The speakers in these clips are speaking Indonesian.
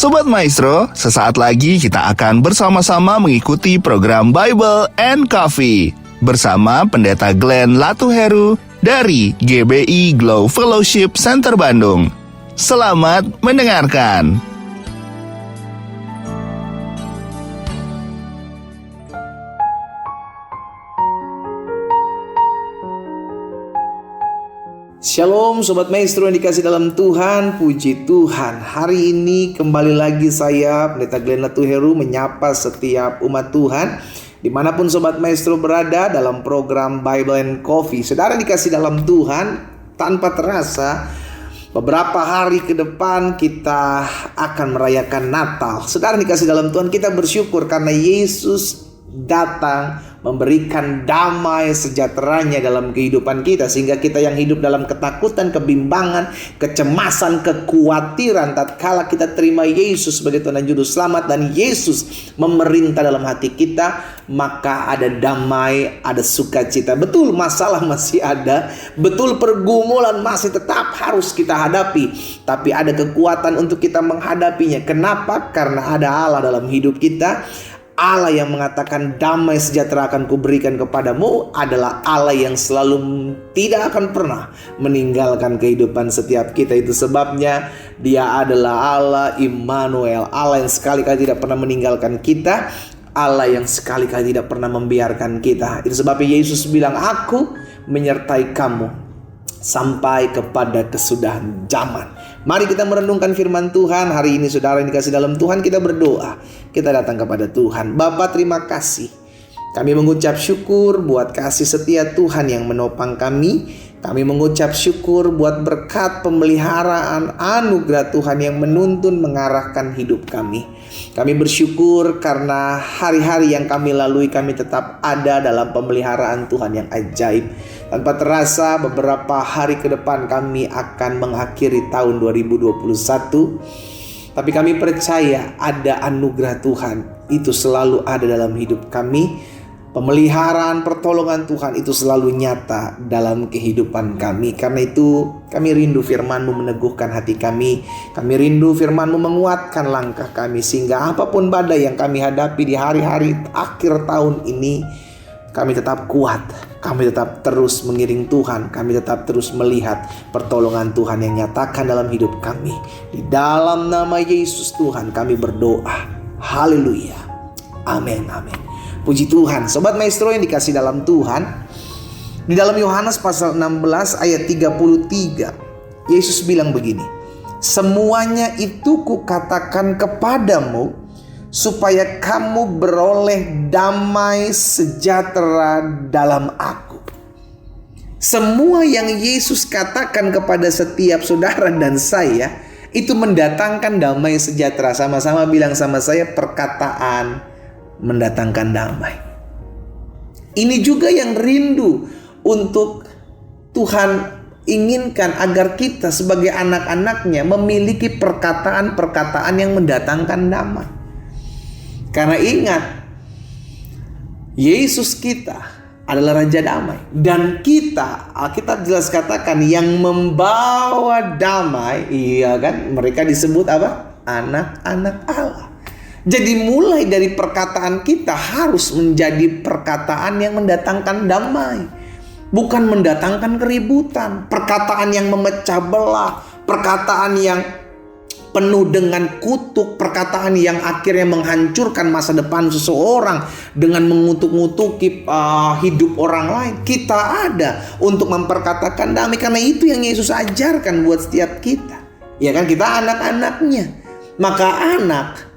Sobat Maestro, sesaat lagi kita akan bersama-sama mengikuti program Bible and Coffee bersama Pendeta Glenn Latuheru dari GBI Glow Fellowship Center Bandung. Selamat mendengarkan. Shalom Sobat Maestro yang dikasih dalam Tuhan, puji Tuhan. Hari ini kembali lagi saya, Pendeta Glenn Latuheru, menyapa setiap umat Tuhan dimanapun Sobat Maestro berada dalam program Bible and Coffee. Saudara dikasih dalam Tuhan, tanpa terasa beberapa hari ke depan kita akan merayakan Natal. Saudara dikasih dalam Tuhan, kita bersyukur karena Yesus datang memberikan damai sejahteranya dalam kehidupan kita, sehingga kita yang hidup dalam ketakutan, kebimbangan, kecemasan, kekhawatiran, tatkala kita terima Yesus sebagai Tuhan dan Juru Selamat dan Yesus memerintah dalam hati kita, maka ada damai, ada sukacita. Betul masalah masih ada, betul pergumulan masih tetap harus kita hadapi, tapi ada kekuatan untuk kita menghadapinya. Kenapa? Karena ada Allah dalam hidup kita. Allah yang mengatakan damai sejahtera akan kuberikan kepadamu adalah Allah yang selalu tidak akan pernah meninggalkan kehidupan setiap kita. Itu sebabnya Dia adalah Allah Immanuel, Allah yang sekali-kali tidak pernah meninggalkan kita, Allah yang sekali-kali tidak pernah membiarkan kita. Itu sebabnya Yesus bilang, aku menyertai kamu sampai kepada kesudahan zaman. Mari kita merenungkan firman Tuhan hari ini. Saudara yang dikasih dalam Tuhan, kita berdoa. Kita datang kepada Tuhan. Bapa, terima kasih. Kami mengucap syukur buat kasih setia Tuhan yang menopang kami. Kami mengucap syukur buat berkat pemeliharaan anugerah Tuhan yang menuntun mengarahkan hidup kami. Kami bersyukur karena hari-hari yang kami lalui kami tetap ada dalam pemeliharaan Tuhan yang ajaib. Tanpa terasa beberapa hari ke depan kami akan mengakhiri tahun 2021. Tapi kami percaya ada anugerah Tuhan itu selalu ada dalam hidup kami. Pemeliharaan pertolongan Tuhan itu selalu nyata dalam kehidupan kami. Karena itu kami rindu firman-Mu meneguhkan hati kami. Kami rindu firman-Mu menguatkan langkah kami, sehingga apapun badai yang kami hadapi di hari-hari akhir tahun ini, kami tetap kuat. Kami tetap terus mengiring Tuhan. Kami tetap terus melihat pertolongan Tuhan yang nyatakan dalam hidup kami. Di dalam nama Yesus Tuhan kami berdoa. Haleluya. Amin, amin. Puji Tuhan. Sobat Maestro yang dikasih dalam Tuhan, di dalam Yohanes pasal 16 ayat 33, Yesus bilang begini, semuanya itu kukatakan kepadamu supaya kamu beroleh damai sejahtera dalam aku. Semua yang Yesus katakan kepada setiap saudara dan saya itu mendatangkan damai sejahtera. Sama-sama bilang sama saya, perkataan mendatangkan damai. Ini juga yang rindu untuk Tuhan inginkan, agar kita sebagai anak-anaknya memiliki perkataan-perkataan yang mendatangkan damai. Karena ingat, Yesus kita adalah Raja Damai. Dan kita, Alkitab jelas katakan yang membawa damai, iya kan? Mereka disebut apa? Anak-anak Allah. Jadi mulai dari perkataan kita harus menjadi perkataan yang mendatangkan damai, bukan mendatangkan keributan. Perkataan yang memecah belah, perkataan yang penuh dengan kutuk, perkataan yang akhirnya menghancurkan masa depan seseorang dengan mengutuk-ngutuki hidup orang lain. Kita ada untuk memperkatakan damai, karena itu yang Yesus ajarkan buat setiap kita. Ya kan, kita anak-anaknya. Maka anak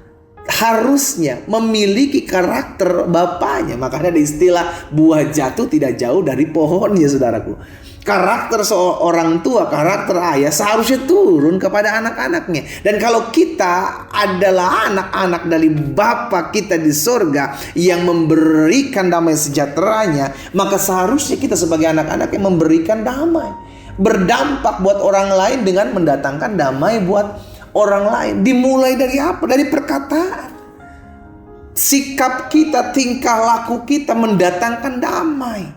harusnya memiliki karakter bapaknya. Makanya ada istilah buah jatuh tidak jauh dari pohonnya, saudaraku. Karakter seorang tua, karakter ayah seharusnya turun kepada anak-anaknya. Dan kalau kita adalah anak-anak dari Bapa kita di sorga yang memberikan damai sejahteranya, maka seharusnya kita sebagai anak-anak yang memberikan damai, berdampak buat orang lain dengan mendatangkan damai buat orang lain. Dimulai dari apa? Dari perkataan. Sikap kita, tingkah laku kita mendatangkan damai.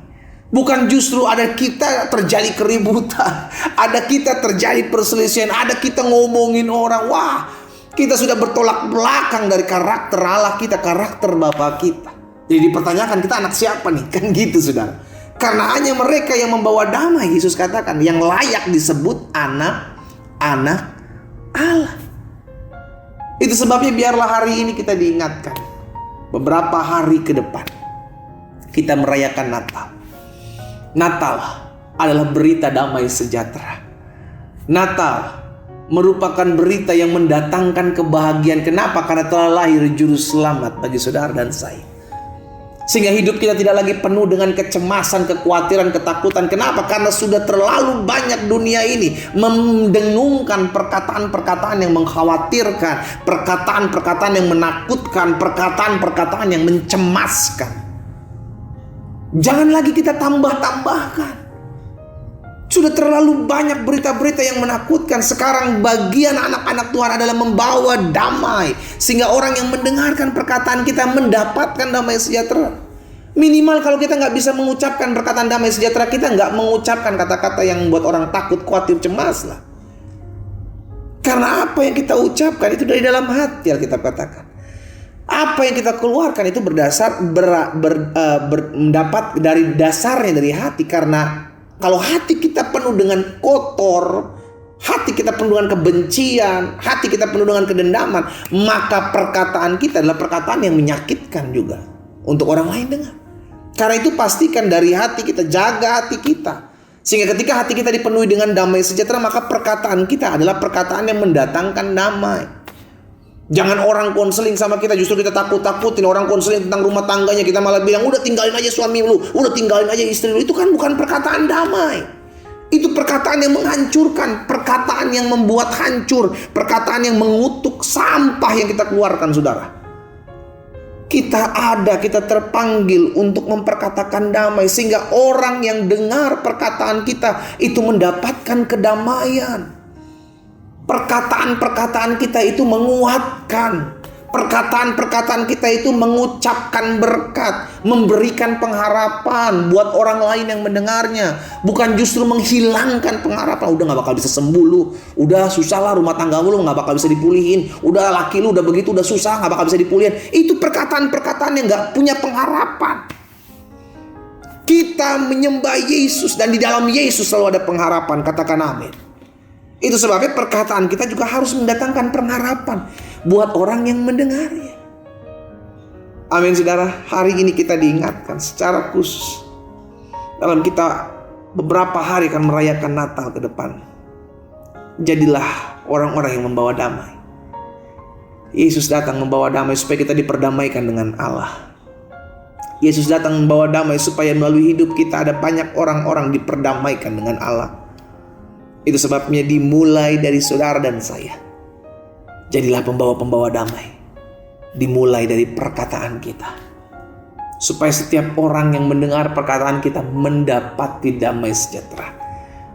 Bukan justru ada kita terjadi keributan, ada kita terjadi perselisihan, ada kita ngomongin orang. Wah, Kita sudah bertolak belakang dari karakter Allah kita, karakter Bapa kita. Jadi dipertanyakan, kita anak siapa nih? Kan gitu, saudara. Karena hanya mereka yang membawa damai, Yesus katakan, yang layak disebut anak-anak Allah. Itu sebabnya biarlah hari ini kita diingatkan. Beberapa hari ke depan kita merayakan Natal. Natal adalah berita damai sejahtera. Natal merupakan berita yang mendatangkan kebahagiaan. Kenapa? Karena telah lahir juru selamat bagi saudara dan saya. Sehingga hidup kita tidak lagi penuh dengan kecemasan, kekhawatiran, ketakutan. Kenapa? Karena sudah terlalu banyak dunia ini mendengungkan perkataan-perkataan yang mengkhawatirkan, perkataan-perkataan yang menakutkan, perkataan-perkataan yang mencemaskan. Jangan lagi kita tambah-tambahkan. Sudah terlalu banyak berita-berita yang menakutkan. Sekarang bagian anak-anak Tuhan adalah membawa damai, sehingga orang yang mendengarkan perkataan kita mendapatkan damai sejahtera. Minimal kalau kita nggak bisa mengucapkan perkataan damai sejahtera, kita nggak mengucapkan kata-kata yang membuat orang takut, khawatir, cemas lah. Karena apa yang kita ucapkan itu dari dalam hati, Alkitab katakan. Apa yang kita keluarkan itu mendapat dari dasarnya dari hati. Karena kalau hati kita penuh dengan kotor, hati kita penuh dengan kebencian, hati kita penuh dengan kedendaman, maka perkataan kita adalah perkataan yang menyakitkan juga untuk orang lain dengar. Karena itu pastikan dari hati kita, jaga hati kita. Sehingga ketika hati kita dipenuhi dengan damai sejahtera, maka perkataan kita adalah perkataan yang mendatangkan damai. Jangan orang konseling sama kita, justru kita takut-takutin. Orang konseling tentang rumah tangganya, kita malah bilang, udah tinggalin aja suami lu, udah tinggalin aja istri lu. Itu kan bukan perkataan damai. Itu perkataan yang menghancurkan, perkataan yang membuat hancur, perkataan yang mengutuk, sampah yang kita keluarkan, saudara. Kita terpanggil untuk memperkatakan damai, sehingga orang yang dengar perkataan kita itu mendapatkan kedamaian. Perkataan-perkataan kita itu menguatkan. Perkataan-perkataan kita itu mengucapkan berkat, memberikan pengharapan buat orang lain yang mendengarnya. Bukan justru menghilangkan pengharapan. Udah gak bakal bisa sembuh lu, udah susah lah rumah tangga lu gak bakal bisa dipulihin, udah laki lu udah begitu, udah susah gak bakal bisa dipulihin. Itu perkataan-perkataan yang gak punya pengharapan. Kita menyembah Yesus, dan di dalam Yesus selalu ada pengharapan. Katakan amin. Itu sebabnya perkataan kita juga harus mendatangkan pengharapan buat orang yang mendengarnya. Amin, saudara. Hari ini kita diingatkan secara khusus. Dalam kita beberapa hari akan merayakan Natal ke depan. Jadilah orang-orang yang membawa damai. Yesus datang membawa damai supaya kita diperdamaikan dengan Allah. Yesus datang membawa damai supaya melalui hidup kita ada banyak orang-orang diperdamaikan dengan Allah. Itu sebabnya dimulai dari saudara dan saya. Jadilah pembawa-pembawa damai. Dimulai dari perkataan kita. Supaya setiap orang yang mendengar perkataan kita mendapati damai sejahtera.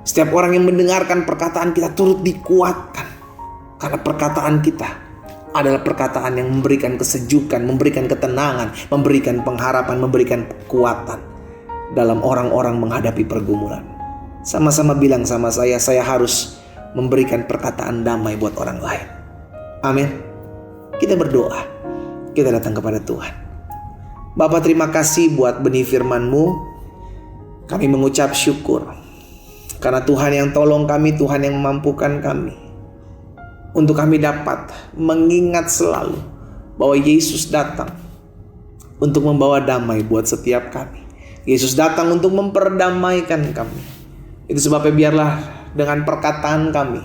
Setiap orang yang mendengarkan perkataan kita turut dikuatkan. Karena perkataan kita adalah perkataan yang memberikan kesejukan, memberikan ketenangan, memberikan pengharapan, memberikan kekuatan dalam orang-orang menghadapi pergumulan. Sama-sama bilang sama saya harus memberikan perkataan damai buat orang lain. Amin. Kita berdoa. Kita datang kepada Tuhan. Bapa, terima kasih buat benih firman-Mu. Kami mengucap syukur. Karena Tuhan yang tolong kami, Tuhan yang memampukan kami. Untuk kami dapat mengingat selalu bahwa Yesus datang untuk membawa damai buat setiap kami. Yesus datang untuk memperdamaikan kami. Itu sebabnya biarlah dengan perkataan kami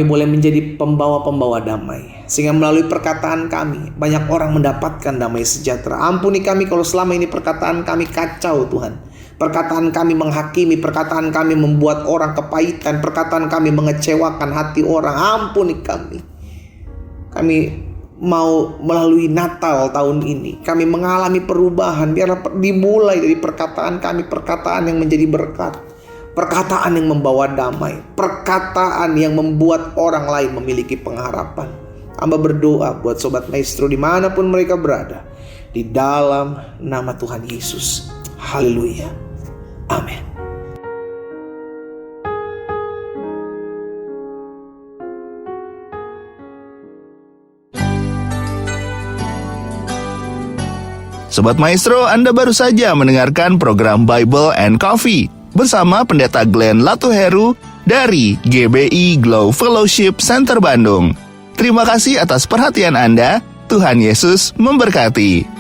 boleh menjadi pembawa-pembawa damai. Sehingga melalui perkataan kami banyak orang mendapatkan damai sejahtera. Ampuni kami kalau selama ini perkataan kami kacau, Tuhan. Perkataan kami menghakimi, perkataan kami membuat orang kepahitan, perkataan kami mengecewakan hati orang. Ampuni kami. Kami mau melalui Natal tahun ini, kami mengalami perubahan. Biarlah dimulai dari perkataan kami, perkataan yang menjadi berkat, perkataan yang membawa damai, perkataan yang membuat orang lain memiliki pengharapan. Hamba berdoa buat Sobat Maestro dimanapun mereka berada, di dalam nama Tuhan Yesus. Haleluya. Amin. Sobat Maestro, Anda baru saja mendengarkan program Bible and Coffee bersama Pendeta Glenn Latuheru dari GBI Glow Fellowship Center Bandung. Terima kasih atas perhatian Anda. Tuhan Yesus memberkati.